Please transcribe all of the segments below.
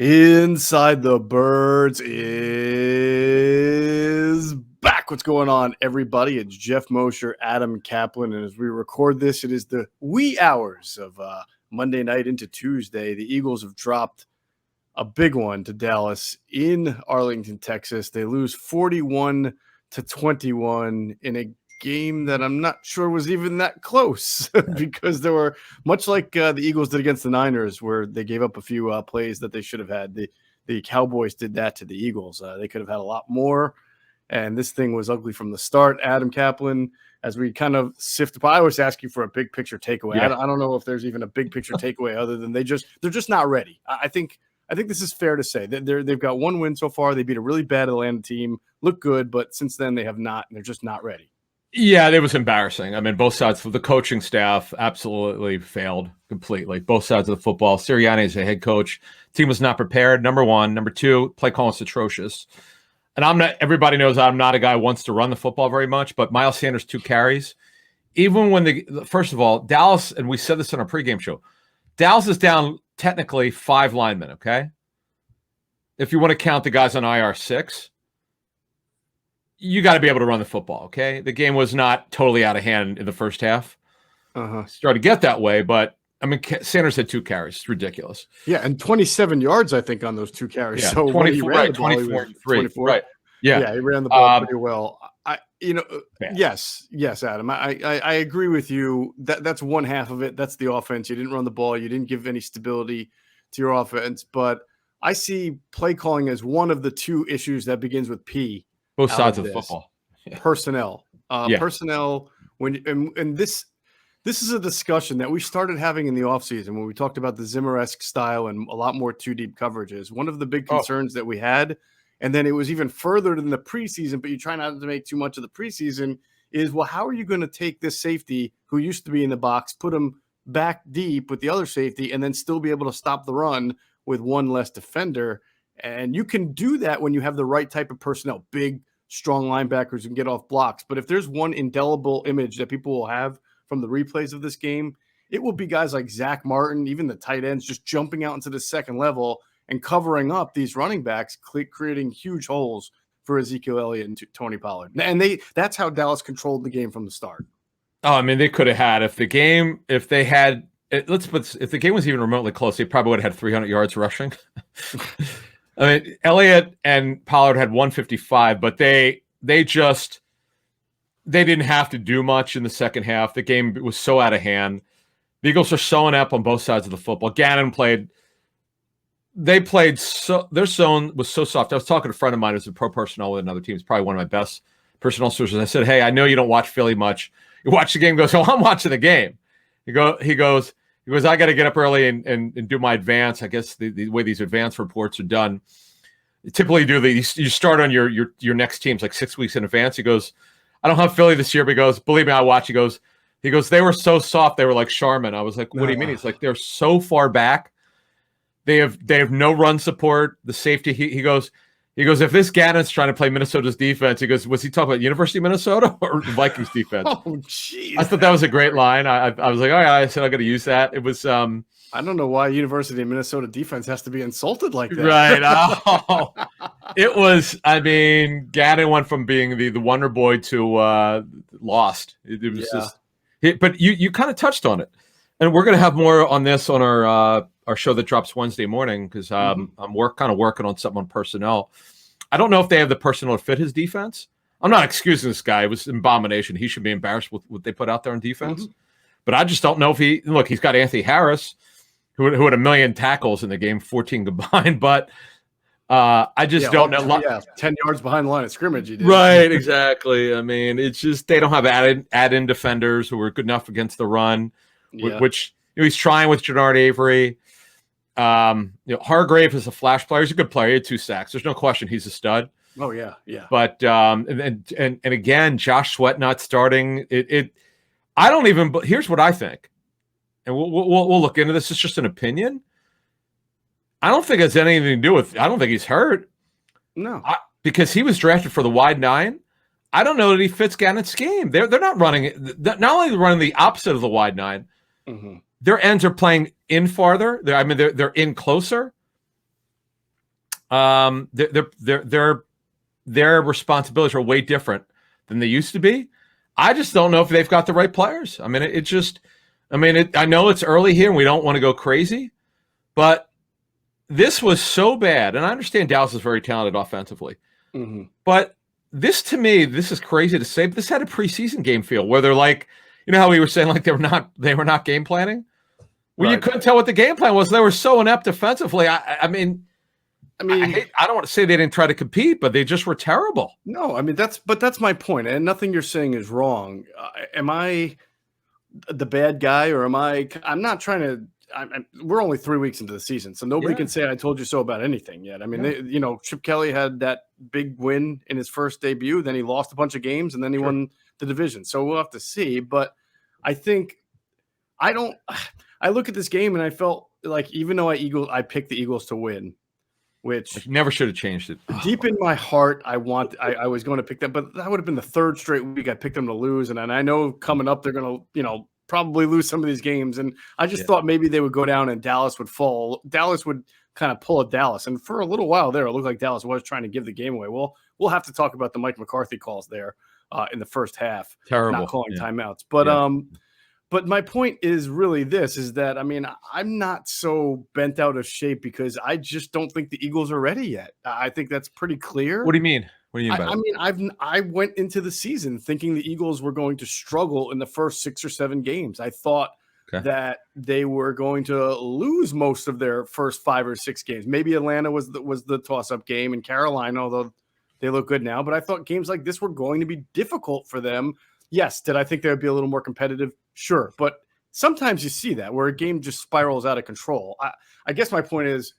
Inside the Birds is back. What's going on, everybody? It's Geoff Mosher, Adam Caplan, and as we record this, it is the wee hours of Monday night into Tuesday. The Eagles have dropped a big one to Dallas in Arlington, Texas. They lose 41-21 in a game that I'm not sure was even that close because there were, much like the Eagles did against the Niners, where they gave up a few plays that they should have had. The Cowboys did that to the Eagles. They could have had a lot more, and this thing was ugly from the start. Adam Caplan, as we kind of sift apart, I always ask you for a big picture takeaway. Yeah. I don't know if there's even a big picture takeaway other than they're just not ready. I think this is fair to say that they've got one win so far. They beat a really bad Atlanta team, look good, but since then they have not, and they're just not ready. Yeah, it was embarrassing. I mean, both sides of the coaching staff absolutely failed completely. Both sides of the football. Sirianni is a head coach. Team was not prepared, number one. Number two, play calling is atrocious. And everybody knows I'm not a guy who wants to run the football very much, but Miles Sanders, 2 carries. Even when first of all, Dallas, and we said this on our pregame show, Dallas is down technically 5 linemen, okay? If you want to count the guys on IR 6, you got to be able to run the football, okay? The game was not totally out of hand in the first half. Started to get that way, but, I mean, Sanders had 2 carries. It's ridiculous. Yeah, and 27 yards, I think, on those 2 carries. Yeah, so 24, right, 24 and 3. 24. Right. Yeah, he ran the ball pretty well. Yes, Adam. I agree with you. That's one half of it. That's the offense. You didn't run the ball. You didn't give any stability to your offense. But I see play calling as one of the 2 issues that begins with P. Both sides of the football. Yeah. Personnel. Personnel. And this is a discussion that we started having in the offseason when we talked about the Zimmer-esque style and a lot more 2-deep coverages. One of the big concerns that we had, and then it was even further than the preseason, but you try not to make too much of the preseason, is, well, how are you going to take this safety who used to be in the box, put him back deep with the other safety, and then still be able to stop the run with one less defender? And you can do that when you have the right type of personnel, big, strong linebackers who can get off blocks. But if there's one indelible image that people will have from the replays of this game, it will be guys like Zach Martin, even the tight ends, just jumping out into the second level and covering up these running backs, creating huge holes for Ezekiel Elliott and Tony Pollard. And that's how Dallas controlled the game from the start. Oh, I mean, they could have had, if the game was even remotely close, they probably would have had 300 yards rushing. I mean, Elliott and Pollard had 155, but they didn't have to do much in the second half. The game was so out of hand. The Eagles are so inept on both sides of the football. Gannon their zone was so soft. I was talking to a friend of mine who's a pro personnel with another team. It's probably one of my best personnel sources. I said, hey, I know you don't watch Philly much. You watch the game. He goes, oh, I'm watching the game. He goes, I got to get up early and do my advance. I guess the way these advance reports are done, typically you start on your next teams like 6 weeks in advance. He goes, I don't have Philly this year, but he goes, believe me, I watch. He goes, they were so soft. They were like Charmin. I was like, what do you mean? He's like, they're so far back. They have no run support. The safety, he goes, if this Gannon's trying to play Minnesota's defense, he goes, was he talking about University of Minnesota or the Vikings defense? Oh, jeez. I thought that was a great line. I was like, oh, yeah, I said I got to use that. It was I don't know why University of Minnesota defense has to be insulted like that. Right. Oh, it was, I mean, Gannon went from being the wonder boy to lost. It was just, but you kind of touched on it. And we're going to have more on this on our show that drops Wednesday morning because I'm working on something on personnel. I don't know if they have the personnel to fit his defense. I'm not excusing this guy. It was an abomination. He should be embarrassed with what they put out there on defense. But I just don't know if he's got Anthony Harris, who had 1 million tackles in the game, 14 combined. But I just don't know. 10 yards behind the line of scrimmage. He did. Right, exactly. I mean, it's just they don't have add-in defenders who are good enough against the run, which he's trying with Jannard Avery. Hargrave is a flash player. He's a good player. He had 2 sacks. There's no question he's a stud. Oh yeah. But and again, Josh Sweat not starting. I don't even. Here's what I think, and we'll look into this. It's just an opinion. I don't think it has anything to do with. I don't think he's hurt. No, because he was drafted for the wide 9. I don't know that he fits Gannon's scheme. They're not running it. Not only running the opposite of the wide 9. Their ends are playing in farther. They're in closer. Their responsibilities are way different than they used to be. I just don't know if they've got the right players. I mean, I know it's early here and we don't want to go crazy, but this was so bad. And I understand Dallas is very talented offensively, but this to me, this is crazy to say, but this had a preseason game feel where they're like, you know how we were saying like they were not game planning? Well, you couldn't tell what the game plan was. They were so inept defensively. I mean, I don't want to say they didn't try to compete, but they just were terrible. No, I mean that's my point, and nothing you're saying is wrong. Am I the bad guy, or am I? I'm not trying to. We're only 3 weeks into the season, so nobody can say I told you so about anything yet. I mean, Chip Kelly had that big win in his first debut, then he lost a bunch of games, and then he won the division. So we'll have to see. But I think I look at this game and I felt like even though I picked the Eagles to win, which never should have changed it. Deep in my heart, I was going to pick them, but that would have been the third straight week I picked them to lose, and I know coming up they're going to probably lose some of these games, and I just thought maybe they would go down and Dallas would fall. Dallas would kind of pull a Dallas, and for a little while there, it looked like Dallas was trying to give the game away. Well, we'll have to talk about the Mike McCarthy calls there in the first half, terrible, not calling timeouts, but But my point is really this, is that, I mean, I'm not so bent out of shape because I just don't think the Eagles are ready yet. I think that's pretty clear. What do you mean? What do you mean by that? I went into the season thinking the Eagles were going to struggle in the first 6 or 7 games. I thought that they were going to lose most of their first 5 or 6 games. Maybe Atlanta was the toss-up game, and Carolina, although they look good now. But I thought games like this were going to be difficult for them. Yes, did I think they would be a little more competitive? Sure, but sometimes you see that where a game just spirals out of control. I guess my point is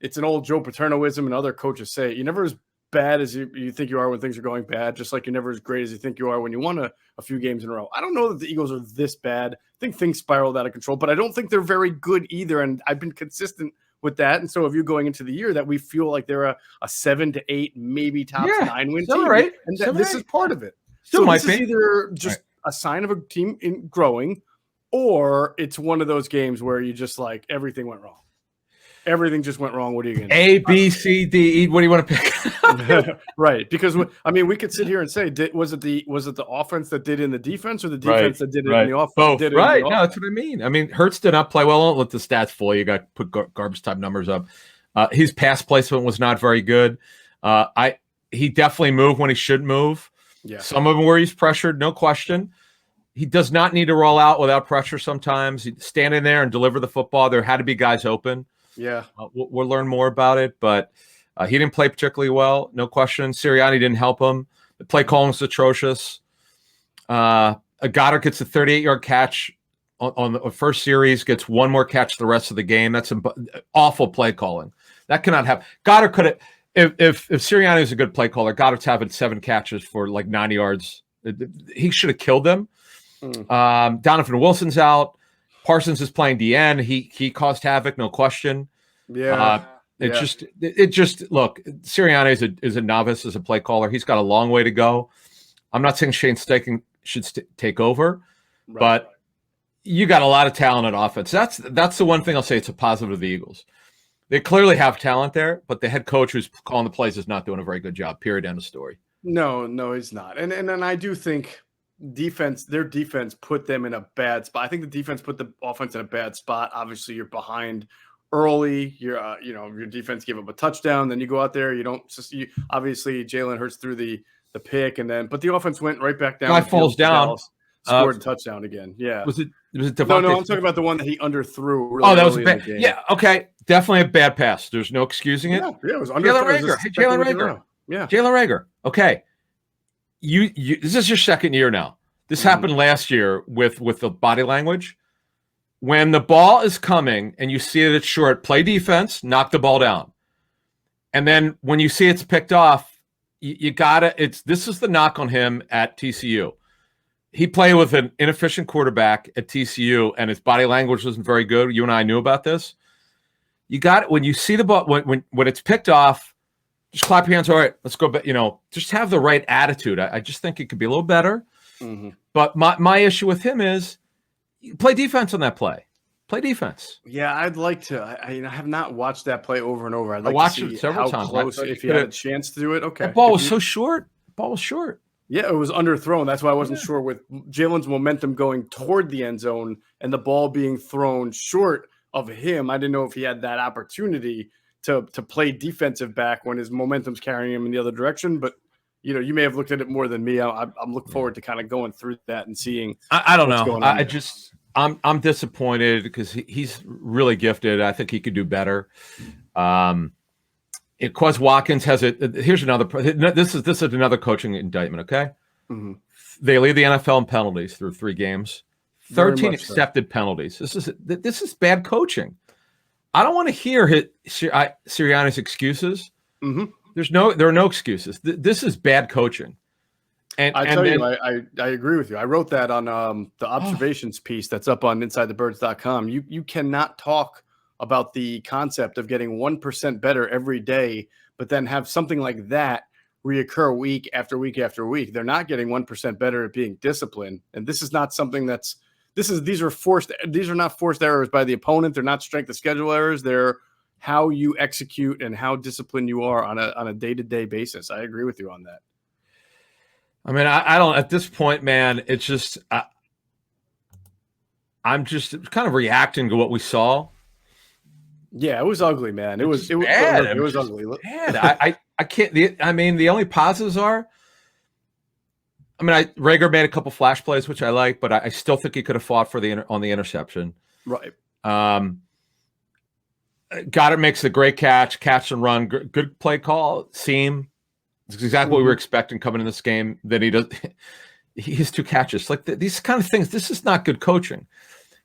it's an old Joe Paternoism, and other coaches say you're never as bad as you think you are when things are going bad, just like you're never as great as you think you are when you won a few games in a row. I don't know that the Eagles are this bad. I think things spiraled out of control, but I don't think they're very good either, and I've been consistent with that. And so if you going into the year that we feel like they're a 7 to 8, maybe top 9 win team, right? And this is part of it. Still so this is either just a sign of a team growing, or it's one of those games where you just like everything went wrong. Everything just went wrong. What are you going to do? A, B, C, D, E. What do you want to pick? Right. Because, I mean, we could sit here and say, was it the offense that did in the defense, or the defense that did it in the offense? Both. Right. No, that's what I mean. I mean, Hurts did not play well. Don't let the stats fool you. Got to put garbage type numbers up. His pass placement was not very good. He definitely moved when he should move. Yeah. Some of them where he's pressured, no question. He does not need to roll out without pressure sometimes. He'd stand in there and deliver the football. There had to be guys open. Yeah. We'll learn more about it, but he didn't play particularly well, no question. Sirianni didn't help him. The play calling was atrocious. Goddard gets a 38-yard catch on the first series, gets one more catch the rest of the game. That's awful play calling. That cannot happen. Goddard could have – if Sirianni is a good play caller, Goddard's having 7 catches for like 90 yards. He should have killed them. Donovan Wilson's out. Parsons is playing DN. He caused havoc, no question. Yeah. It just look. Sirianni is a novice as a play caller. He's got a long way to go. I'm not saying Shane Steichen should take over, but you got a lot of talent at offense. That's the one thing I'll say. It's a positive of the Eagles. They clearly have talent there, but the head coach who's calling the plays is not doing a very good job. Period. End of story. No, he's not. And I do think their defense put them in a bad spot. I think the defense put the offense in a bad spot. Obviously, you're behind early. Your defense gave up a touchdown. Then you go out there. Obviously Jalen Hurts threw the pick, but the offense went right back down. Guy falls down. Dallas, scored a touchdown again. Yeah. Was it No, I'm talking about the one that he underthrew. Really that was bad. Yeah, okay. Definitely a bad pass. There's no excusing it. Yeah, it was under Jalen Reagor. Hey, Jalen Reagor. Yeah. Jalen Reagor. Okay. You this is your second year now. This happened last year with the body language. When the ball is coming and you see that it's short, play defense, knock the ball down. And then when you see it's picked off, you gotta this is the knock on him at TCU. He played with an inefficient quarterback at TCU, and his body language wasn't very good. You and I knew about this. You got when you see the ball when it's picked off, just clap your hands. All right, let's go. Just have the right attitude. I just think it could be a little better. Mm-hmm. But my issue with him is play defense on that play. Play defense. Yeah, I'd like to. I have not watched that play over and over. I'd like watched to see it several how times. close, if you had a chance to do it. Okay. That ball was so short. Ball was short. Yeah, it was underthrown. That's why I wasn't sure with Jalen's momentum going toward the end zone and the ball being thrown short of him. I didn't know if he had that opportunity to play defensive back when his momentum's carrying him in the other direction. But, you may have looked at it more than me. I'm looking forward to kind of going through that and seeing. I don't know. I'm disappointed because he's really gifted. I think he could do better. Quez Watkins has it. Here's another. This is another coaching indictment. Okay, They lead the NFL in penalties through 3 games. 13 accepted penalties. This is bad coaching. I don't want to hear Sirianni's excuses. There are no excuses. This is bad coaching. And I agree with you. I wrote that on the observations piece that's up on InsideTheBirds.com. You cannot talk about the concept of getting 1% better every day, but then have something like that reoccur week after week after week. They're not getting 1% better at being disciplined. And this is not something these are not forced errors by the opponent. They're not strength of schedule errors. They're how you execute and how disciplined you are on a day-to-day basis. I agree with you on that. I mean, I don't, at this point, man, it's just, I'm just kind of reacting to what we saw. Yeah, it was ugly, man. It was bad. It was ugly. Bad. I can't, the only positives are, Rager made a couple flash plays, which I like, but I still think he could have fought on the interception. Right. Goddard makes a great catch and run, good play call, seam. It's exactly what we were expecting coming in this game. Then he has 2 catches. Like these kind of things, this is not good coaching.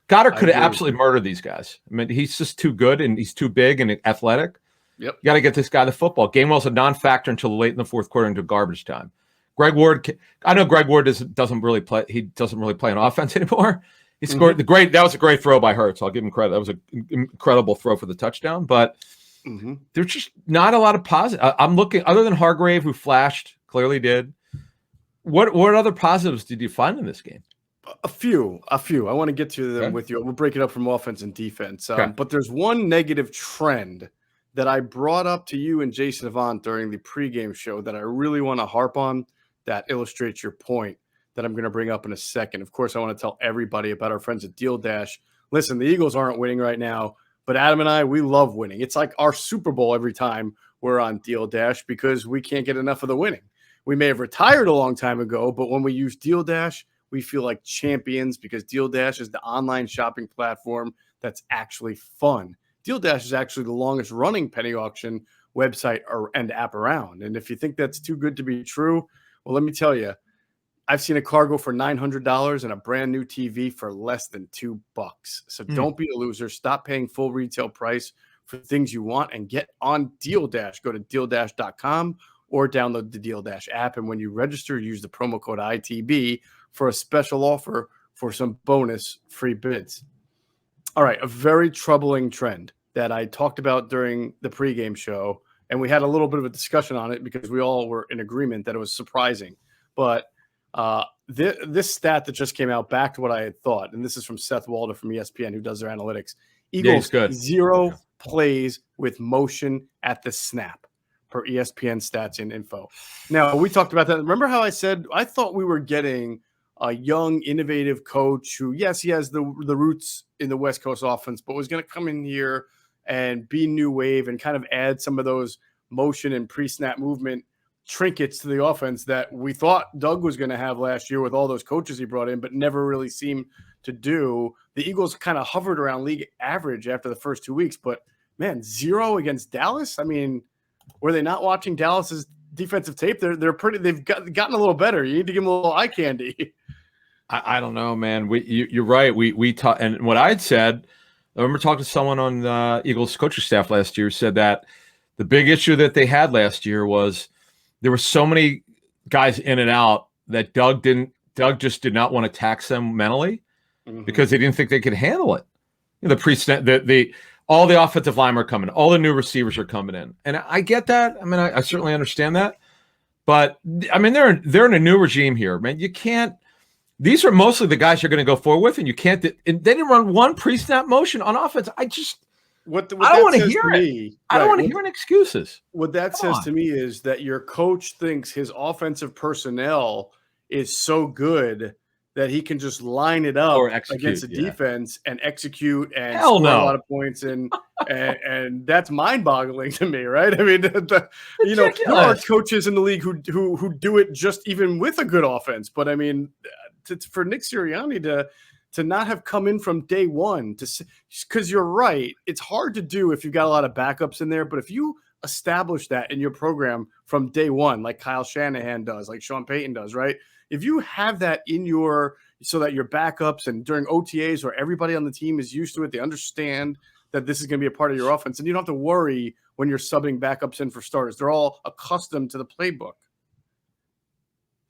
Goddard could have absolutely murdered these guys. He's just too good and he's too big and athletic. Yep. You got to get this guy the football. Gainwell's a non-factor until late in the fourth quarter into garbage time. Greg Ward, I know Greg Ward doesn't really play. He doesn't really play on offense anymore. He scored that was a great throw by Hurts. I'll give him credit. That was an incredible throw for the touchdown. But there's just not a lot of positive. I'm looking, other than Hargrave, who flashed, clearly did. What other positives did you find in this game? A few. I want to get to them with you. We'll break it up from offense and defense. But there's one negative trend that I brought up to you and Jason Avant during the pregame show that I really want to harp on that illustrates your point that I'm going to bring up in a second. Of course, I want to tell everybody about our friends at Deal Dash. Listen, the Eagles aren't winning right now, but Adam and I, we love winning. It's like our Super Bowl every time we're on Deal Dash because we can't get enough of the winning. We may have retired a long time ago, but when we use Deal Dash, we feel like champions because Deal Dash is the online shopping platform that's actually fun. Deal Dash is actually the longest running penny auction website and app around. And if you think that's too good to be true, well, let me tell you, I've seen a car go for $900 and a brand new TV for less than $2. So don't be a loser. Stop paying full retail price for things you want and get on Deal Dash. Go to DealDash.com or download the Deal Dash app. And when you register, use the promo code ITB for a special offer for some bonus free bids. All right, a very troubling trend that I talked about during the pregame show, and we had a little bit of a discussion on it because we all were in agreement that it was surprising. But this stat that just came out back to what I had thought, and this is from Seth Walder from ESPN, who does their analytics. Eagles, 0 plays with motion at the snap per ESPN stats and info. Now, we talked about that. Remember how I said I thought we were getting a young, innovative coach who, yes, he has the roots in the West Coast offense, but was going to come in here and be new wave and kind of add some of those motion and pre-snap movement trinkets to the offense that we thought Doug was going to have last year with all those coaches he brought in, but never really seemed to do. The Eagles kind of hovered around league average after the first 2 weeks, but man, 0 against Dallas. I mean, were they not watching Dallas's defensive tape? They've gotten a little better. You need to give them a little eye candy. I don't know, man. You're right. We talked, and what I had said, I remember talking to someone on the Eagles coaching staff last year, said that the big issue that they had last year was there were so many guys in and out that Doug just did not want to tax them mentally because they didn't think they could handle it. All the offensive linemen are coming, all the new receivers are coming in. And I get that. I mean, I certainly understand that. But I mean, they're in a new regime here, man. You can't these are mostly the guys you're going to go forward with, and you can't. And they didn't run one pre-snap motion on offense. I don't want to hear it. I don't want to hear any excuses. What that says to me is that your coach thinks his offensive personnel is so good that he can just line it up against the defense and execute and score a lot of points. And that's mind-boggling to me, right? I mean, there are coaches in the league who do it just even with a good offense. But I mean, for Nick Sirianni to not have come in from day one, because you're right, it's hard to do if you've got a lot of backups in there. But if you establish that in your program from day one, like Kyle Shanahan does, like Sean Payton does, right? If you have that so that your backups and during OTAs where everybody on the team is used to it, they understand that this is going to be a part of your offense, and you don't have to worry when you're subbing backups in for starters. They're all accustomed to the playbook.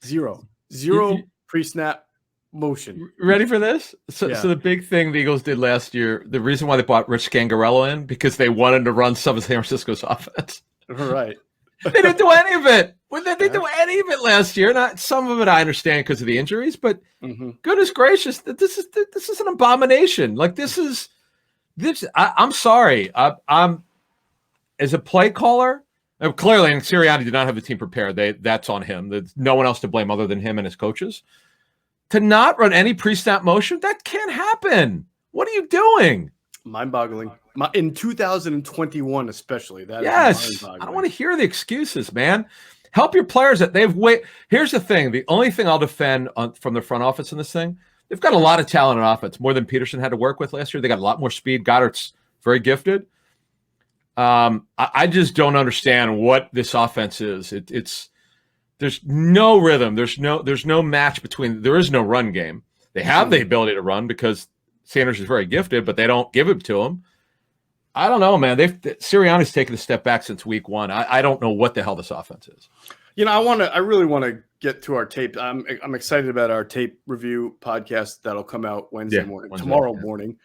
Zero pre-snap motion. Ready for this? So the big thing the Eagles did last year, the reason why they brought Rich Scangarello in, because they wanted to run some of San Francisco's offense. Right. They didn't do any of it. They didn't do any of it last year. Not some of it I understand because of the injuries, but goodness gracious, this is an abomination. Like this. I'm sorry. I'm as a play caller. Clearly, and Sirianni did not have the team prepared. That's on him. There's no one else to blame other than him and his coaches. To not run any pre-snap motion, that can't happen. What are you doing? Mind-boggling. In 2021, especially. That is I don't want to hear the excuses, man. Help your players. Here's the thing. The only thing I'll defend from the front office in this thing, they've got a lot of talent on offense, more than Peterson had to work with last year. They got a lot more speed. Goddard's very gifted. I just don't understand what this offense is. There's no rhythm. There's no match between. There is no run game. They have the ability to run because Sanders is very gifted, but they don't give it to him. I don't know, man. Sirianni's taken a step back since week one. I don't know what the hell this offense is. I really want to get to our tape. I'm excited about our tape review podcast that'll come out tomorrow morning.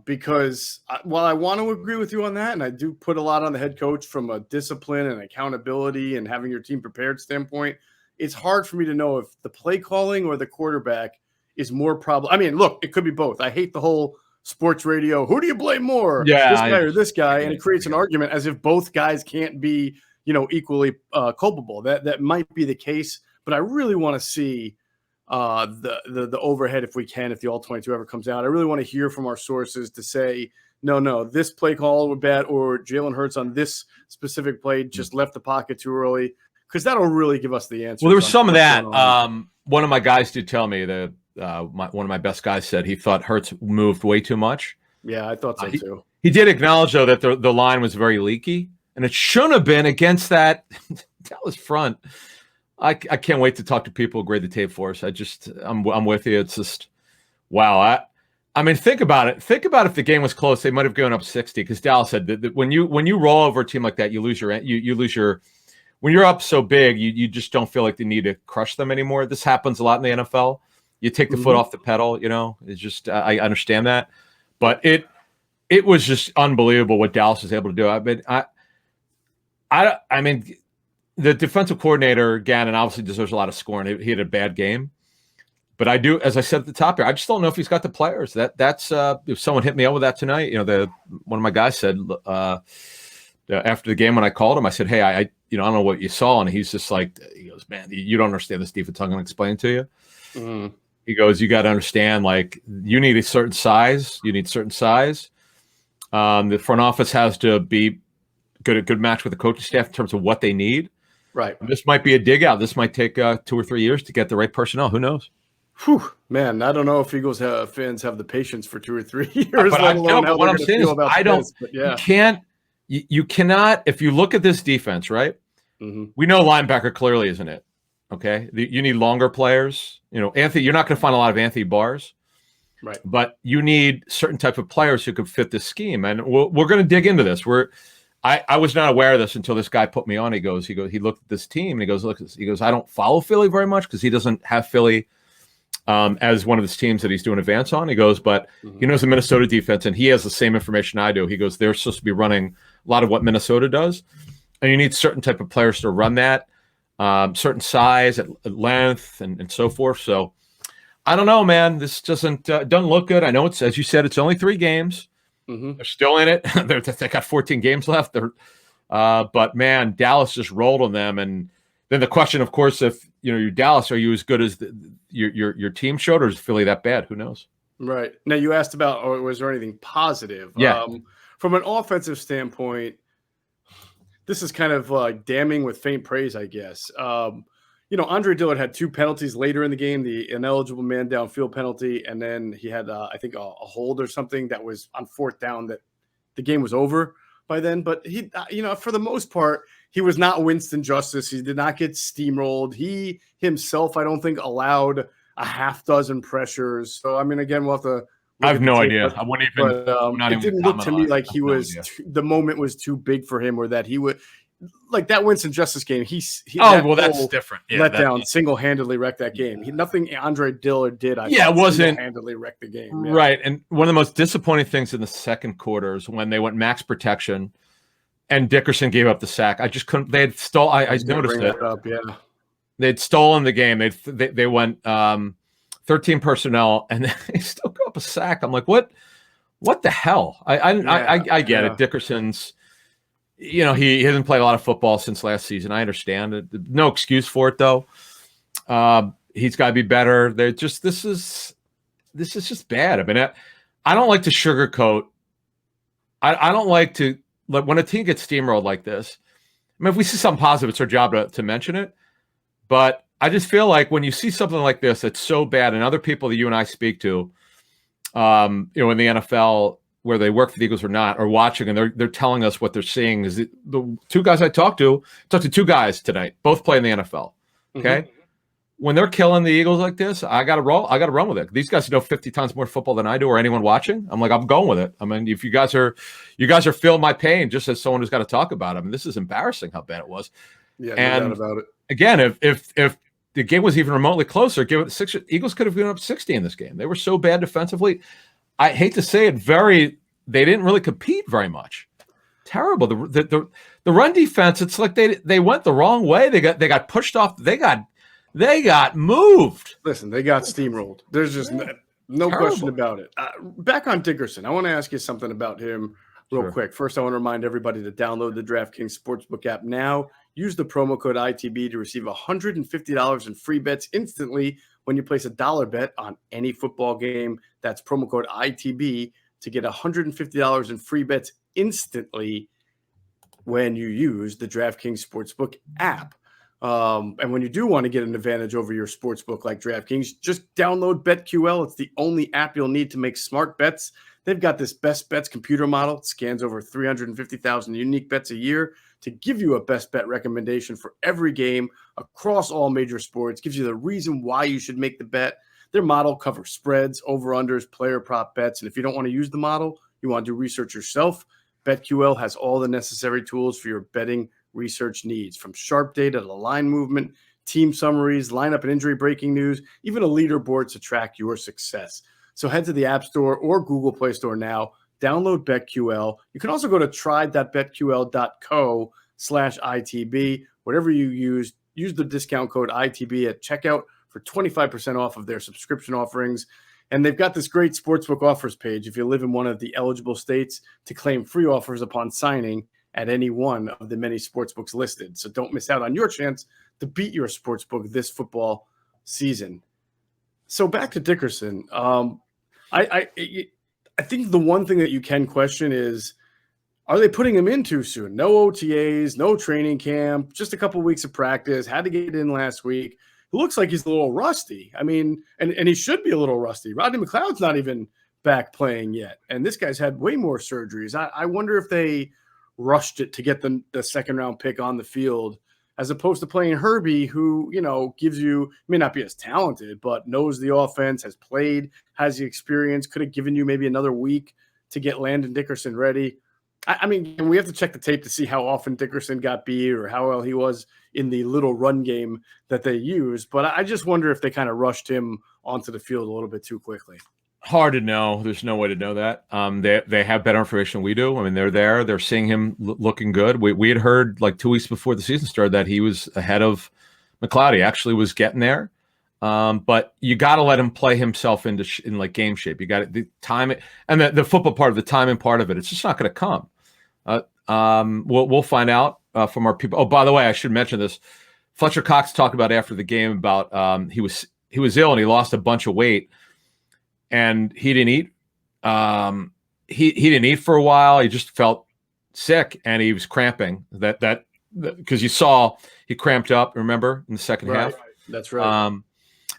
Because while I want to agree with you on that, and I do put a lot on the head coach from a discipline and accountability and having your team prepared standpoint, it's hard for me to know if the play calling or the quarterback is more problem. I mean, look, it could be both. I hate the whole sports radio. Who do you blame more? This guy or this guy? And it creates an argument as if both guys can't be, equally culpable. That might be the case, but I really want to see the overhead if we can, if the all-22 ever comes out. I really want to hear from our sources to say, no, this play call was bad, or Jalen Hurts on this specific play just left the pocket too early, because that'll really give us the answer. Well, there was some of that. One of my guys did tell me that one of my best guys said he thought Hurts moved way too much. Yeah, I thought so too. He did acknowledge, though, that the line was very leaky, and it shouldn't have been against that Dallas front. I can't wait to talk to people who grade the tape for us. I'm with you. It's just, wow. I mean, think about it. Think about if the game was close, they might have gone up 60, because Dallas said that when you roll over a team like that, you lose your when you're up so big, you just don't feel like the need to crush them anymore. This happens a lot in the NFL. You take the foot off the pedal, It's just I understand that, but it was just unbelievable what Dallas was able to do. I mean, the defensive coordinator Gannon obviously deserves a lot of scoring. He had a bad game, but I do, as I said at the top here, I just don't know if he's got the players. That's if someone hit me up with that tonight, one of my guys said after the game when I called him, I said, hey, I don't know what you saw, and he's just like, he goes, man, you don't understand this defense. I'm going to explain it to you. Mm. He goes, you got to understand, like, you need a certain size. You need certain size. The front office has to be good match with the coaching staff in terms of what they need. Right. This might be a dig out. This might take 2 or 3 years to get the right personnel. Who knows? Whew, man, I don't know if Eagles fans have the patience for 2 or 3 years. But what I'm saying is, you cannot, if you look at this defense, right? Mm-hmm. We know linebacker clearly isn't it. Okay. You need longer players. Anthony, you're not going to find a lot of Anthony Barrs. Right. But you need certain type of players who could fit this scheme. And we're going to dig into this. I was not aware of this until this guy put me on. He looked at this team and he goes, I don't follow Philly very much because he doesn't have Philly as one of his teams that he's doing advance on. He goes, but he knows the Minnesota defense and he has the same information I do. He goes, they're supposed to be running a lot of what Minnesota does. And you need certain type of players to run that, certain size, at length, and so forth. So I don't know, man. This doesn't look good. I know it's, as you said, it's only 3 games. They're still in it. They got 14 games left. But man, Dallas just rolled on them. And then the question, of course, if you're Dallas, are you as good as your team showed, or is Philly that bad? Who knows? Right. Now you asked about, or was there anything positive? Yeah. From an offensive standpoint, this is kind of like damning with faint praise, I guess. Andre Dillard had 2 penalties later in the game, the ineligible man downfield penalty, and then he had, I think, a hold or something that was on 4th down that the game was over by then. But he, for the most part, he was not Winston Justice. He did not get steamrolled. He himself, I don't think, allowed a half dozen pressures. So, I mean, again, we'll have to. I have no idea. I wouldn't even. But it didn't look to me like he was. The moment was too big for him, or that he would. Like that Winston Justice game, that's different. Yeah, letdown single-handedly wrecked that game. Nothing Andre Dillard did. It wasn't single-handedly wrecked the game. Yeah. Right, and one of the most disappointing things in the second quarter is when they went max protection, and Dickerson gave up the sack. I just couldn't. They had stole. I noticed it. Yeah, they'd stolen the game. They went 13 personnel, and they still go up a sack. I'm like, what the hell? I get it. Dickerson's. He hasn't played a lot of football since last season. I understand it. No excuse for it, though. He's got to be better. This is just bad. I mean, I don't like to sugarcoat. I don't like to when a team gets steamrolled like this. I mean, if we see something positive, it's our job to mention it. But I just feel like when you see something like this, it's so bad, and other people that you and I speak to, in the NFL, where they work for the Eagles or not, are watching, and they're telling us what they're seeing. Is the 2 guys I talked to 2 guys tonight, both play in the NFL. Okay, when they're killing the Eagles like this, I got to run with it. These guys know 50 times more football than I do, or anyone watching. I'm going with it. I mean, if you guys are feeling my pain, just as someone who's got to talk about it. I mean, this is embarrassing how bad it was. Yeah, no doubt about it. Again, if the game was even remotely closer, Eagles could have given up 60 in this game. They were so bad defensively. I hate to say it, they didn't really compete very much. Terrible. The run defense, it's like they went the wrong way. They got pushed off. They got moved. Listen, they got steamrolled. There's just no question about it. Back on Dickerson, I want to ask you something about him real quick. First, I want to remind everybody to download the DraftKings Sportsbook app now. Use the promo code ITB to receive $150 in free bets instantly when you place a $1 bet on any football game. That's promo code ITB to get $150 in free bets instantly when you use the DraftKings Sportsbook app. And when you do want to get an advantage over your sportsbook like DraftKings, just download BetQL. It's the only app you'll need to make smart bets. They've got this best bets computer model. It scans over 350,000 unique bets a year to give you a best bet recommendation for every game across all major sports. Gives you the reason why you should make the bet. Their model covers spreads, over-unders, player prop bets. And if you don't want to use the model, you want to do research yourself, BetQL has all the necessary tools for your betting research needs, from sharp data to line movement, team summaries, lineup and injury breaking news, even a leaderboard to track your success. So head to the App Store or Google Play Store now. Download BetQL. You can also go to try.betql.co/ITB. Whatever you use the discount code ITB at checkout for 25% off of their subscription offerings. And they've got this great sportsbook offers page if you live in one of the eligible states to claim free offers upon signing at any one of the many sportsbooks listed. So don't miss out on your chance to beat your sportsbook this football season. So back to Dickerson. I think the one thing that you can question is, are they putting him in too soon? No OTAs, no training camp, just a couple weeks of practice, had to get in last week. It looks like he's a little rusty. I mean, and he should be a little rusty. Rodney McLeod's not even back playing yet. And this guy's had way more surgeries. I wonder if they rushed it to get the second round pick on the field, as opposed to playing Herbie, who, gives you, may not be as talented, but knows the offense, has played, has the experience, could have given you maybe another week to get Landon Dickerson ready. I mean, we have to check the tape to see how often Dickerson got beat or how well he was in the little run game that they use. But I just wonder if they kind of rushed him onto the field a little bit too quickly. Hard to know. There's no way to know that. They have better information than we do. I mean, they're there. They're seeing him looking good. We had heard like 2 weeks before the season started that he was ahead of McLeod. He actually was getting there. But you got to let him play himself in like game shape. You got the time and the football part of the timing part of it. It's just not going to come. We'll find out from our people. Oh, by the way, I should mention this. Fletcher Cox talked about after the game about he was ill and he lost a bunch of weight, and he didn't eat. He didn't eat for a while. He just felt sick and he was cramping. That because you saw he cramped up. Remember in the second half. That's right.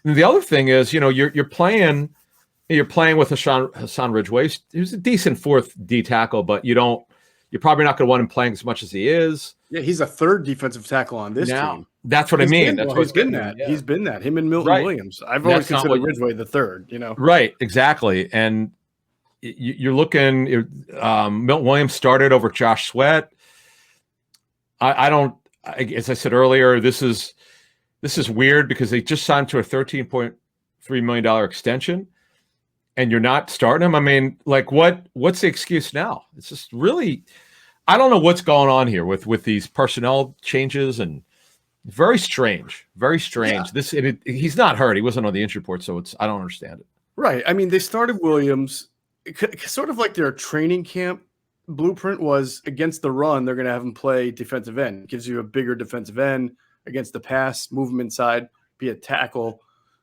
And the other thing is, you're playing with Hassan Ridgeway. He's a decent fourth D tackle, but you're probably not going to want him playing as much as he is. Yeah, he's a third defensive tackle on this team. That's what I mean. He's been that. Yeah. He's been that. Him and Milton Williams. I've always considered Ridgeway the third. Right, exactly. And you're looking. Milton Williams started over Josh Sweat. As I said earlier, this is weird because they just signed to a $13.3 million extension, and you're not starting him. I mean, like, what's the excuse now? It's just really, I don't know what's going on here with these personnel changes, and very strange, very strange. Yeah. He's not hurt. He wasn't on the injury report, so I don't understand it. Right. I mean, they started Williams sort of like their training camp blueprint was against the run. They're going to have him play defensive end. It gives you a bigger defensive end against the pass, move him inside, be a tackle,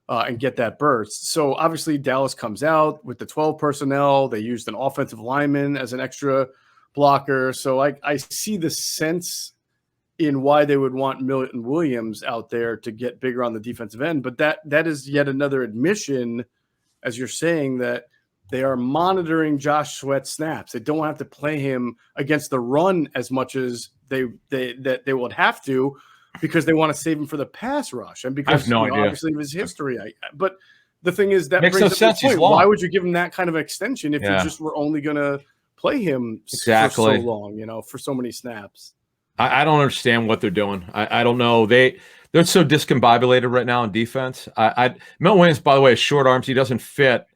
and get that burst. So obviously Dallas comes out with the 12 personnel. They used an offensive lineman as an extra blocker. So I see the sense in why they would want Milton Williams out there to get bigger on the defensive end. But that is yet another admission, as you're saying, that they are monitoring Josh Sweat's snaps. They don't have to play him against the run as much as they would have to, because they want to save him for the pass rush, and because obviously of his history. But the thing is, that makes no sense. Why would you give him that kind of extension if you just were only going to play him for so long, for so many snaps? I don't understand what they're doing. I don't know. They're so discombobulated right now in defense. Milton Williams, by the way, has short arms. He doesn't fit.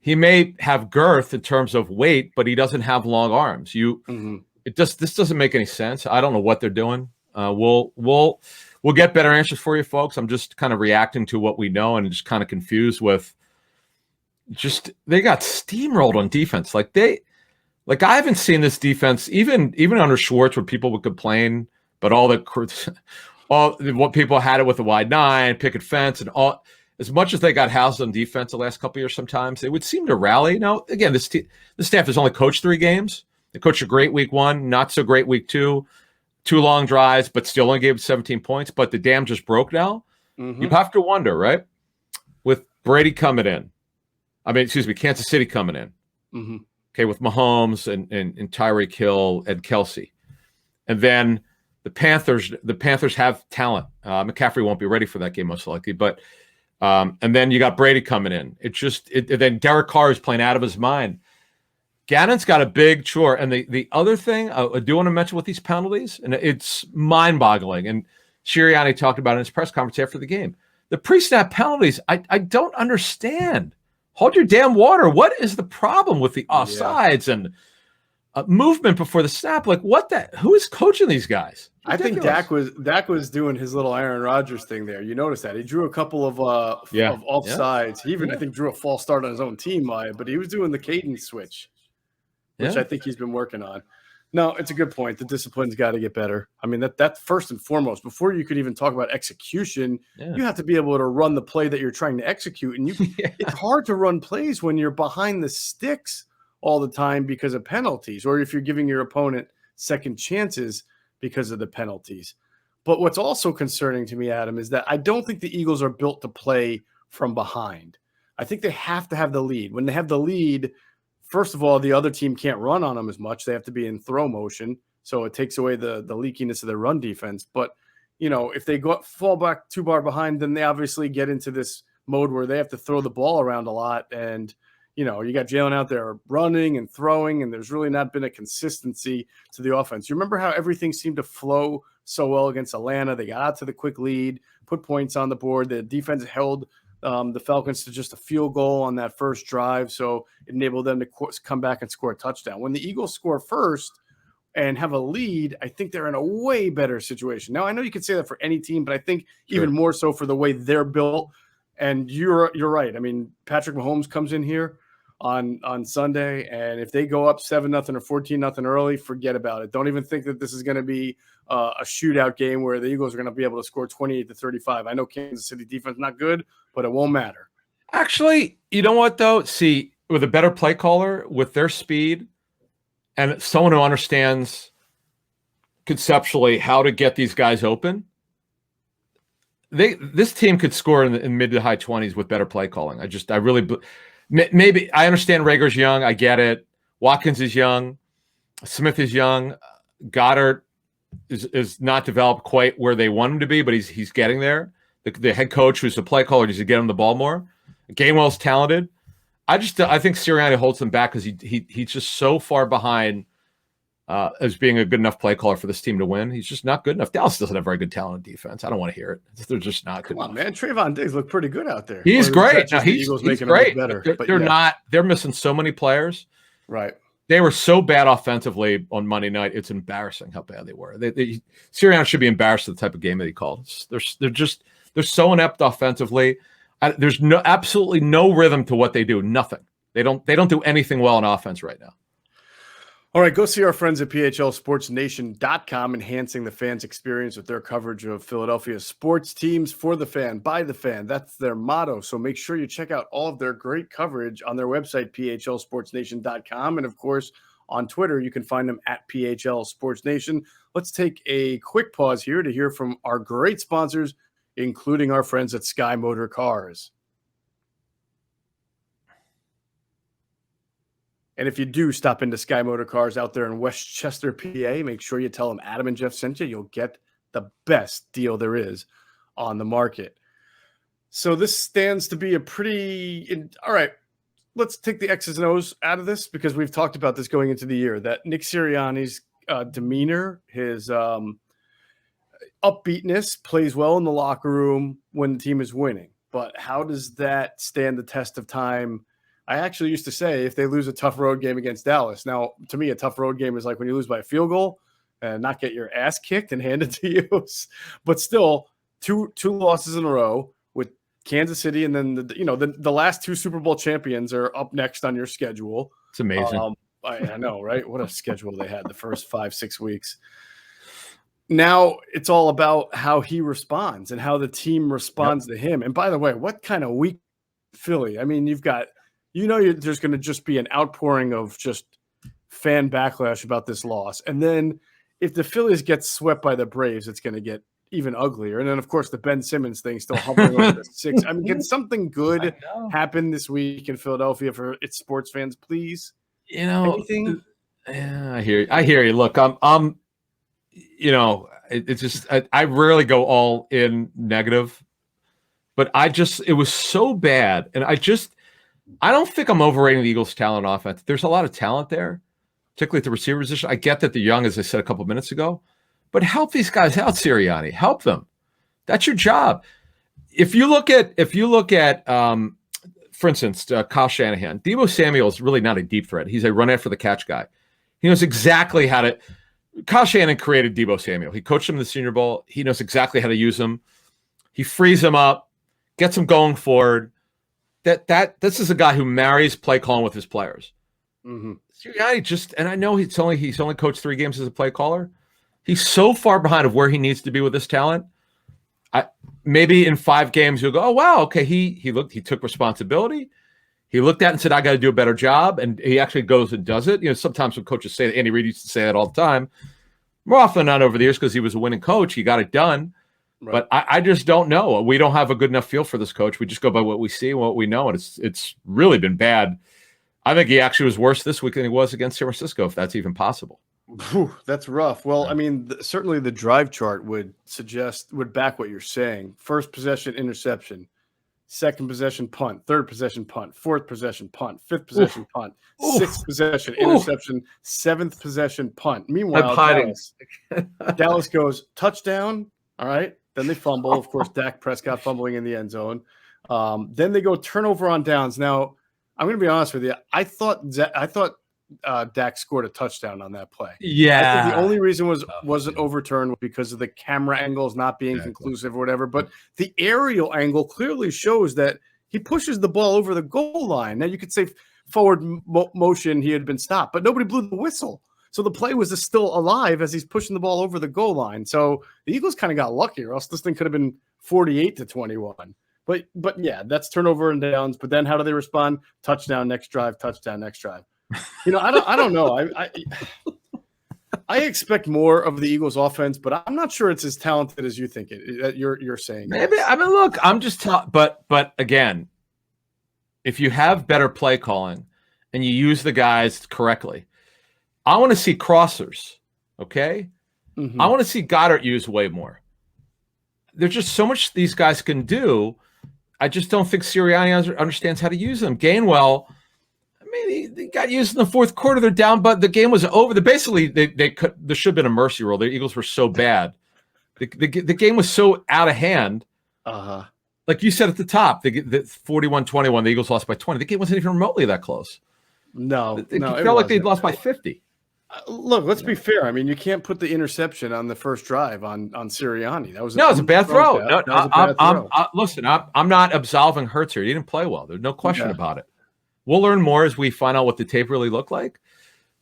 He may have girth in terms of weight, but he doesn't have long arms. This doesn't make any sense. I don't know what they're doing. We'll get better answers for you, folks. I'm just kind of reacting to what we know and just kind of confused with they got steamrolled on defense. Like I haven't seen this defense even under Schwartz where people would complain, but all what people had it with the wide nine, picket fence, and all. As much as they got housed on defense the last couple of years, sometimes they would seem to rally. Now, again, this staff has only coached 3 games. They coached a great week 1, not so great week 2. 2 long drives, but still only gave 17 points. But the dam just broke now. You have to wonder, right? With Brady coming in. Kansas City coming in. Okay, with Mahomes and Tyreek Hill and Kelsey. And then the Panthers have talent. McCaffrey won't be ready for that game most likely. But and then you got Brady coming in. Then Derek Carr is playing out of his mind. Gannon's got a big chore. And the other thing I do want to mention with these penalties, and it's mind-boggling, and Sirianni talked about it in his press conference after the game. The pre-snap penalties, I don't understand. Hold your damn water. What is the problem with the offsides and movement before the snap? Like, who is coaching these guys? Ridiculous. I think Dak was doing his little Aaron Rodgers thing there. You notice that he drew a couple of offsides. He even I think drew a false start on his own team, but he was doing the cadence switch, which I think he's been working on. No, it's a good point. The discipline's got to get better. I mean, that's first and foremost. Before you could even talk about execution, you have to be able to run the play that you're trying to execute. And it's hard to run plays when you're behind the sticks all the time because of penalties, or if you're giving your opponent second chances because of the penalties. But what's also concerning to me, Adam, is that I don't think the Eagles are built to play from behind. I think they have to have the lead. When they have the lead, first of all, the other team can't run on them as much. They have to be in throw motion, so it takes away the leakiness of their run defense. But, if they fall back too far behind, then they obviously get into this mode where they have to throw the ball around a lot. And, you got Jalen out there running and throwing, and there's really not been a consistency to the offense. You remember how everything seemed to flow so well against Atlanta? They got out to the quick lead, put points on the board. The defense held the Falcons to just a field goal on that first drive, so it enabled them to come back and score a touchdown. When the Eagles score first and have a lead, I think they're in a way better situation. Now, I know you could say that for any team, but I think even more so for the way they're built. And you're right. I mean, Patrick Mahomes comes in here on Sunday, and if they go up 7-0 or 14-0 early, forget about it. Don't even think that this is going to be a shootout game where the Eagles are going to be able to score 28-35. I know Kansas City defense not good, but it won't matter. Actually, you know what though? See, with a better play caller, with their speed, and someone who understands conceptually how to get these guys open, this team could score in mid to high 20s with better play calling. Maybe I understand Rager's young. I get it. Watkins is young. Smith is young. Goddard is not developed quite where they want him to be, but he's getting there. The head coach, who's the play caller, needs to get him the ball more. Gainwell's talented. I think Sirianni holds them back because he's just so far behind as being a good enough play caller for this team to win. He's just not good enough. Dallas doesn't have very good talent in defense. I don't want to hear it. They're just not good enough. Man. Trayvon Diggs looked pretty good out there. He's great. Now, he's great. Better, they're missing so many players. Right. They were so bad offensively on Monday night. It's embarrassing how bad they were. Sirianni should be embarrassed at the type of game that he called. They're so inept offensively. There's absolutely no rhythm to what they do. Nothing. They don't do anything well on offense right now. All right, go see our friends at PHLSportsNation.com, enhancing the fans' experience with their coverage of Philadelphia's sports teams for the fan, by the fan. That's their motto. So make sure you check out all of their great coverage on their website, PHLSportsNation.com. And, of course, on Twitter, you can find them at PHLSportsNation. Let's take a quick pause here to hear from our great sponsors, including our friends at Sky Motor Cars. And if you do stop into Sky Motor Cars out there in Westchester, PA, make sure you tell them Adam and Geoff sent you. You'll get the best deal there is on the market. So this stands to be a pretty – all right, let's take the X's and O's out of this because we've talked about this going into the year, that Nick Sirianni's demeanor, his upbeatness plays well in the locker room when the team is winning. But how does that stand the test of time? I actually used to say if they lose a tough road game against Dallas. Now, to me, a tough road game is like when you lose by a field goal and not get your ass kicked and handed to you. But still, two losses in a row with Kansas City, and then the last two Super Bowl champions are up next on your schedule. It's amazing. I know, right? What a schedule they had the first 5-6 weeks. Now it's all about how he responds and how the team responds to him. And by the way, what kind of week Philly? I mean, you've got – there's going to just be an outpouring of just fan backlash about this loss. And then if the Phillies get swept by the Braves, it's going to get even uglier. And then, of course, the Ben Simmons thing still hovering over the 6. I mean, can something good happen this week in Philadelphia for its sports fans, please? Anything? Yeah, I hear you. Look, it's just I rarely go all in negative, but it was so bad. And I don't think I'm overrating the Eagles' talent on offense. There's a lot of talent there, particularly at the receiver position. I get that they're young, as I said a couple of minutes ago, but help these guys out, Sirianni. Help them. That's your job. If you look at, for instance, Kyle Shanahan, Deebo Samuel is really not a deep threat. He's a run after the catch guy. He knows exactly how to. Kyle Shanahan created Deebo Samuel. He coached him in the Senior Bowl. He knows exactly how to use him. He frees him up, gets him going forward. This is a guy who marries play calling with his players. Mm-hmm. Sirianni and I know he's only coached 3 games as a play caller. He's so far behind of where he needs to be with his talent. Maybe in 5 games you'll go, oh wow, okay. He took responsibility. He looked at it and said, I got to do a better job, and he actually goes and does it. Sometimes when coaches say that, Andy Reid used to say that all the time. More often than not over the years, because he was a winning coach, he got it done. Right. But I just don't know. We don't have a good enough feel for this coach. We just go by what we see and what we know, and it's really been bad. I think he actually was worse this week than he was against San Francisco, if that's even possible. Whew, that's rough. Well, I mean, certainly the drive chart would back what you're saying. First possession, interception. Second possession, punt. Third possession, punt. Fourth possession, punt. Fifth possession, punt. Sixth possession, interception. Seventh possession, punt. Meanwhile, Dallas goes touchdown. All right. Then they fumble. Of course, Dak Prescott fumbling in the end zone. Then they go turnover on downs. Now, I'm going to be honest with you. I thought Dak scored a touchdown on that play. Yeah. I think the only reason wasn't overturned was because of the camera angles not being conclusive or whatever. But the aerial angle clearly shows that he pushes the ball over the goal line. Now you could say forward motion, he had been stopped, but nobody blew the whistle. So the play was still alive as he's pushing the ball over the goal line. So the Eagles kind of got lucky, or else this thing could have been 48-21. But yeah, that's turnover and downs. But then how do they respond? Touchdown, next drive, touchdown, next drive. I don't know. I expect more of the Eagles offense, but I'm not sure it's as talented as you think you're saying. Maybe. I mean, look, I'm just but again, if you have better play calling and you use the guys correctly, I want to see crossers. Okay. Mm-hmm. I want to see Goddard used way more. There's just so much these guys can do. I just don't think Sirianni understands how to use them. Gainwell, I mean, he got used in the fourth quarter. They're down, but the game was over. There should have been a mercy rule. The Eagles were so bad. The game was so out of hand. Uh-huh. Like you said at the top, the 41-21, the Eagles lost by 20. The game wasn't even remotely that close. No, it felt like they'd lost by 50. Look, let's be fair. I mean, you can't put the interception on the first drive on Sirianni. That was it was a bad throw. Listen, I'm not absolving Hurts here. He didn't play well. There's no question about it. We'll learn more as we find out what the tape really looked like.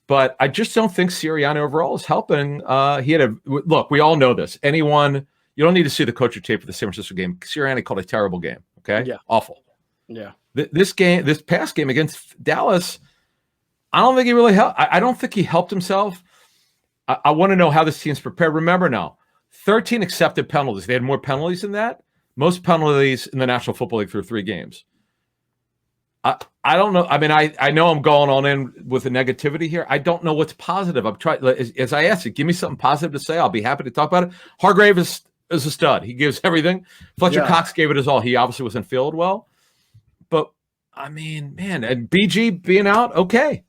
But I just don't think Sirianni overall is helping. Look, we all know this. You don't need to see the coach tape for the San Francisco game. Sirianni called a terrible game. Okay, awful. Yeah, this past game against Dallas, I don't think he really helped. I don't think he helped himself. I want to know how this team's prepared. Remember now, 13 accepted penalties. They had more penalties than that. Most penalties in the National Football League through 3 games. I don't know. I mean, I know I'm going on in with the negativity here. I don't know what's positive. I'm trying, as I asked you, give me something positive to say. I'll be happy to talk about it. Hargrave is a stud. He gives everything. Fletcher Cox gave it his all. He obviously wasn't fielded well. But, I mean, man, and BG being out, okay.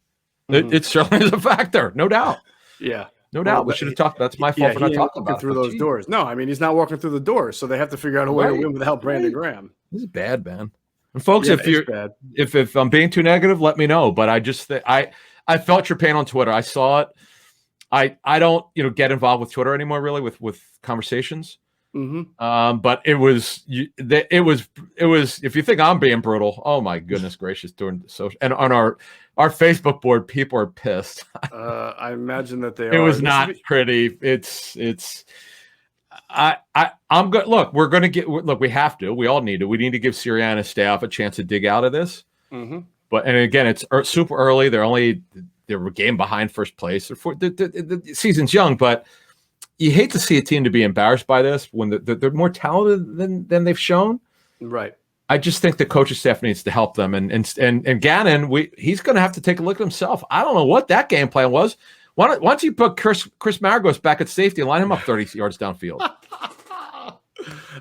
Mm-hmm. It certainly is a factor, no doubt. Yeah. No doubt. We should have talked. That's my fault for not talking about through those doors. No, I mean, he's not walking through the doors, so they have to figure out a way to win without Brandon Graham. This is bad, man. And folks, if I'm being too negative, let me know. But I just I felt your pain on Twitter. I saw it. I don't get involved with Twitter anymore, really, with conversations. Mm-hmm. But it was if you think I'm being brutal, oh my goodness gracious, doing social and on our Facebook board, people are pissed. I imagine that they are. It was not pretty. I'm good. Look, we're going to look, we have to, we all need to, we need to give Sirianni staff a chance to dig out of this. Mm-hmm. But, and again, it's super early. They're a game behind first place. The season's young, but you hate to see a team to be embarrassed by this when they're more talented than they've shown. Right. I just think the coaching staff needs to help them. And Gannon, he's going to have to take a look at himself. I don't know what that game plan was. Why don't you put Chris Maragos back at safety and line him up 30 yards downfield?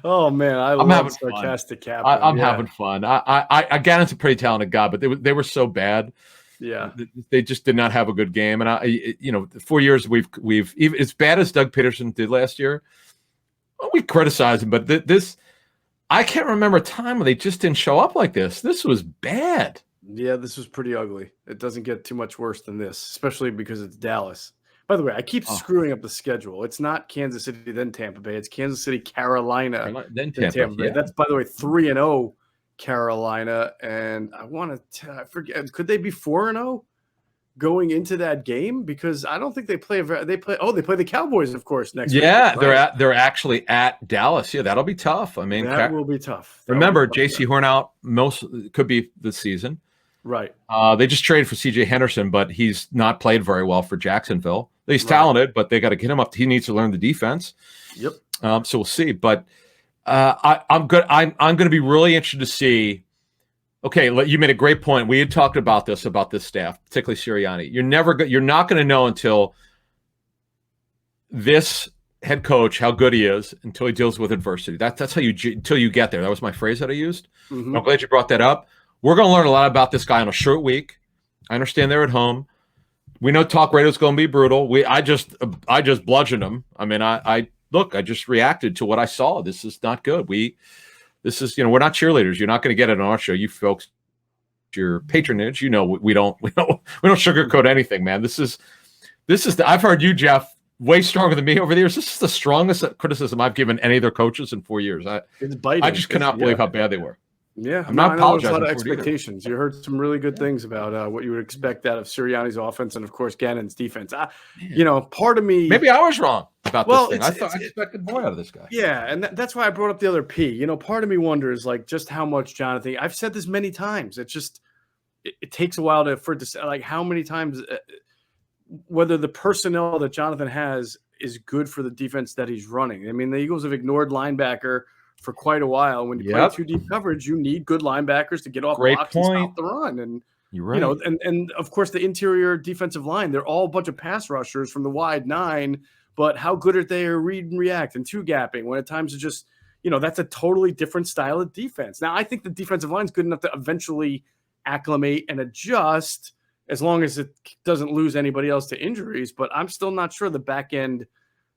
Oh man, I'm love sarcastic Cap. I'm having fun. Gannon's a pretty talented guy, but they were so bad. Yeah, they just did not have a good game. And 4 years we've even as bad as Doug Peterson did last year. Well, we criticized him, but this I can't remember a time when they just didn't show up like this. This was bad. Yeah, this was pretty ugly. It doesn't get too much worse than this, especially because it's Dallas. By the way, I keep screwing up the schedule. It's not Kansas City, then Tampa Bay. It's Kansas City, Carolina, then Tampa Bay. Yeah. That's, by the way, 3-0 Carolina. And I forget, could they be 4-0 going into that game? Because I don't think they play the Cowboys, of course, next week. Yeah, right? they're actually at Dallas. Yeah, that'll be tough. I mean, that will be tough. Remember, J.C. Horn out could be this season. Right. They just traded for C.J. Henderson, but he's not played very well for Jacksonville. He's talented, but they got to get him up. He needs to learn the defense. Yep. So we'll see. But I'm good. I'm going to be really interested to see. Okay, you made a great point. We had talked about this staff, particularly Sirianni. You're not going to know until this head coach how good he is until he deals with adversity. That's how until you get there. That was my phrase that I used. Mm-hmm. I'm glad you brought that up. We're going to learn a lot about this guy on a short week. I understand they're at home. We know talk radio is going to be brutal. I just bludgeoned him. I mean, I just reacted to what I saw. This is not good. We're not cheerleaders. You're not going to get it on our show. You folks your patronage. You know, we don't sugarcoat anything, man. This is I've heard you, Geoff, way stronger than me over the years. This is the strongest criticism I've given any of their coaches in 4 years. I just cannot believe how bad they were. Yeah, I'm not apologizing. A lot of expectations. You heard some really good things about what you would expect out of Sirianni's offense and, of course, Gannon's defense. Part of me, maybe I was wrong about this thing. I expected more out of this guy. Yeah, and that's why I brought up the other P. Part of me wonders just how much Jonathan. I've said this many times. It's just it takes a while for it to how many times whether the personnel that Jonathan has is good for the defense that he's running. I mean, the Eagles have ignored linebacker for quite a while. When you play too deep coverage, you need good linebackers to get off blocks and stop the run. And you're right. And of course the interior defensive line, they're all a bunch of pass rushers from the wide nine, but how good are they at read and react and two gapping when at times it's just, that's a totally different style of defense. Now I think the defensive line is good enough to eventually acclimate and adjust as long as it doesn't lose anybody else to injuries, but I'm still not sure the back end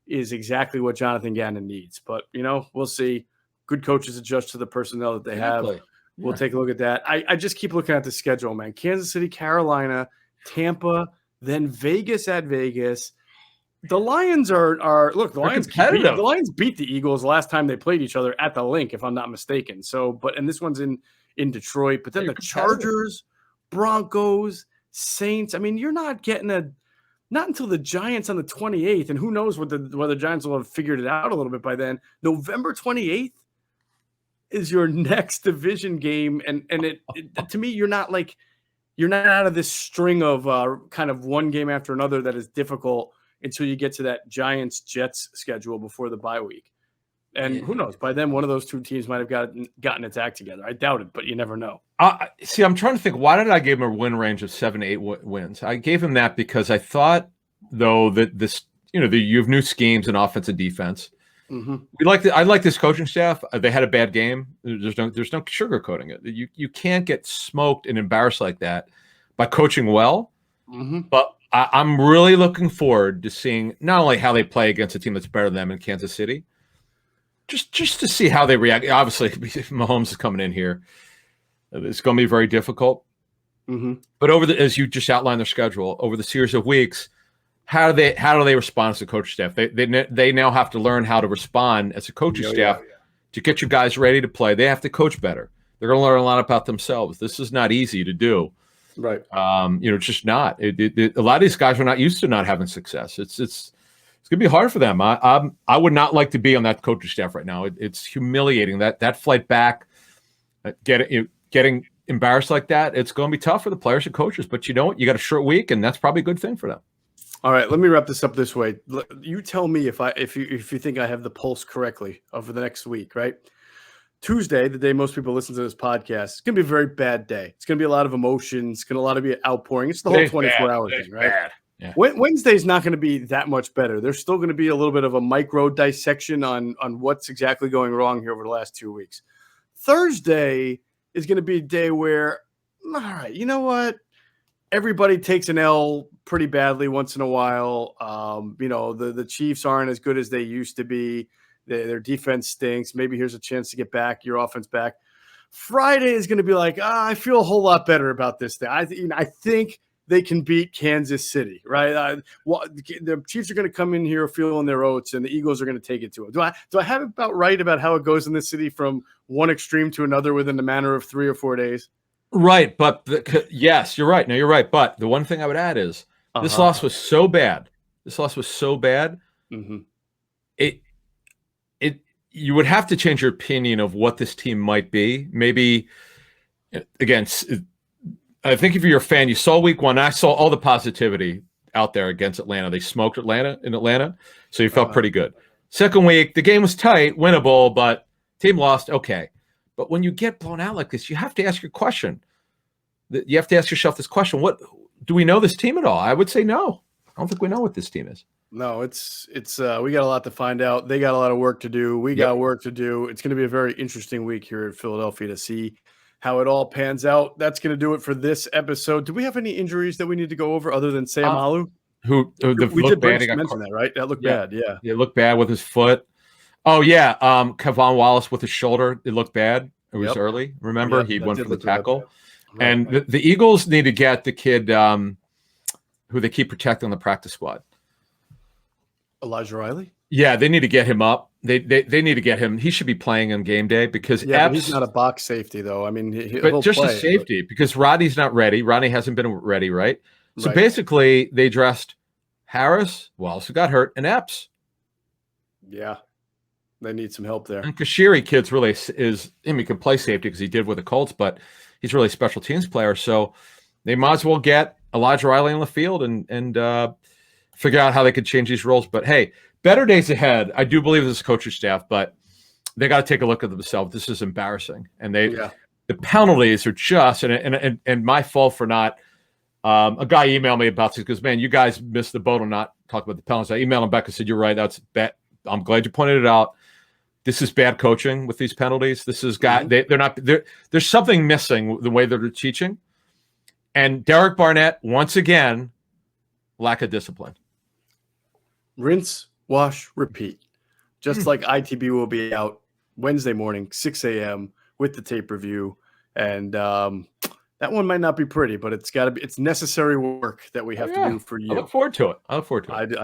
is exactly what Jonathan Gannon needs, but we'll see. Good coaches adjust to the personnel that they have. Yeah. We'll take a look at that. I just keep looking at the schedule, man. Kansas City, Carolina, Tampa, then Vegas at Vegas. The Lions the Lions beat the Eagles last time they played each other at the Link, if I'm not mistaken. So, and this one's in Detroit. But then the Chargers, Broncos, Saints. I mean, you're not getting not until the Giants on the 28th, and who knows whether the Giants will have figured it out a little bit by then. November 28th. Is your next division game, and it to me, you're not out of this string of kind of one game after another that is difficult until you get to that Giants-Jets schedule before the bye week. And who knows? By then, one of those two teams might have gotten its act together. I doubt it, but you never know. See, I'm trying to think. Why did I give him a win range of 7 to 8 wins? I gave him that because I thought, though, that this, you have new schemes in offense and defense. Mm-hmm. I like this coaching staff. They had a bad game. There's no sugarcoating it. You can't get smoked and embarrassed like that by coaching well. Mm-hmm. But I'm really looking forward to seeing not only how they play against a team that's better than them in Kansas City, just to see how they react. Obviously, Mahomes is coming in here. It's going to be very difficult. Mm-hmm. But as you just outlined their schedule over the series of weeks. How do they respond as a coach staff? They now have to learn how to respond as a coaching staff to get your guys ready to play. They have to coach better. They're going to learn a lot about themselves. This is not easy to do. Right. It's just not. A lot of these guys are not used to not having success. It's going to be hard for them. I would not like to be on that coaching staff right now. It's humiliating that flight back, getting embarrassed like that. It's going to be tough for the players and coaches. But you know what? You got a short week, and that's probably a good thing for them. All right, let me wrap this up this way. You tell me if you think I have the pulse correctly over the next week, right? Tuesday, the day most people listen to this podcast, it's going to be a very bad day. It's going to be a lot of emotions. It's going to be an outpouring. It's the whole 24-hour thing, right? Yeah. Wednesday's not going to be that much better. There's still going to be a little bit of a micro dissection on what's exactly going wrong here over the last 2 weeks. Thursday is going to be a day where, all right, you know what? Everybody takes an L pretty badly once in a while. The Chiefs aren't as good as they used to be. Their defense stinks. Maybe here's a chance to get back your offense back. Friday is going to be like, I feel a whole lot better about this thing. I think they can beat Kansas City, right? The Chiefs are going to come in here feeling their oats, and the Eagles are going to take it to them. Do I have it about right about how it goes in this city from one extreme to another within the matter of 3 or 4 days? Right, but yes, you're right. No, you're right. But the one thing I would add is this loss was so bad. Mm-hmm. You would have to change your opinion of what this team might be. Maybe, again, I think if you're a fan, you saw week one. I saw all the positivity out there against Atlanta. They smoked Atlanta, so you felt pretty good. Second week, the game was tight, winnable, but team lost. Okay. But when you get blown out like this, you have to ask your question. You have to ask yourself this question: what do we know this team at all? I would say no. I don't think we know what this team is. No, it's we got a lot to find out. They got a lot of work to do. We got work to do. It's going to be a very interesting week here in Philadelphia to see how it all pans out. That's going to do it for this episode. Do we have any injuries that we need to go over other than Sam Alu? We did mention that, right? That looked bad. Yeah, it looked bad with his foot. Oh yeah, Kevon Wallace with his shoulder. It looked bad. It was early. Remember, he went for the tackle. Right. And the Eagles need to get the kid who they keep protecting on the practice squad. Elijah Riley? Yeah, they need to get him up. They need to get him. He should be playing on game day because but he's not a box safety though. I mean, but just play, a safety because Rodney's not ready. Rodney hasn't been ready, right? So basically, they dressed Harris, who also got hurt, and Epps. Yeah, they need some help there. And Kashiri, kid's really he can play safety because he did with the Colts, but he's really a special teams player. So they might as well get Elijah Riley on the field and figure out how they could change these roles. But hey, better days ahead. I do believe this coaching staff, but they got to take a look at themselves. This is embarrassing, and the penalties are just and my fault for not. A guy emailed me about this because, man, you guys missed the boat on not talking about the penalties. I emailed him back and said, "You're right. That's bad. I'm glad you pointed it out. This is bad coaching with these penalties. This is they're not. There's something missing the way they're teaching." And Derek Barnett, once again, lack of discipline. Rinse, wash, repeat. Just like ITB will be out Wednesday morning, 6 a.m. with the tape review. And that one might not be pretty, but it's necessary work that we have to do for you. I look forward to it. I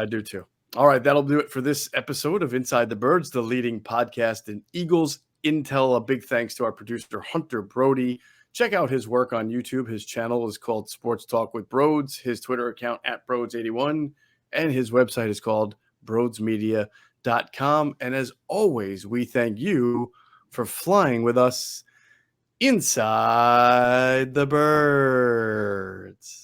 do too. All right, that'll do it for this episode of Inside the Birds, the leading podcast in Eagles intel. A big thanks to our producer, Hunter Brody. Check out his work on YouTube. His channel is called Sports Talk with Broads. His Twitter account @Broads81. And his website is called broadsmedia.com. And as always, we thank you for flying with us inside the birds.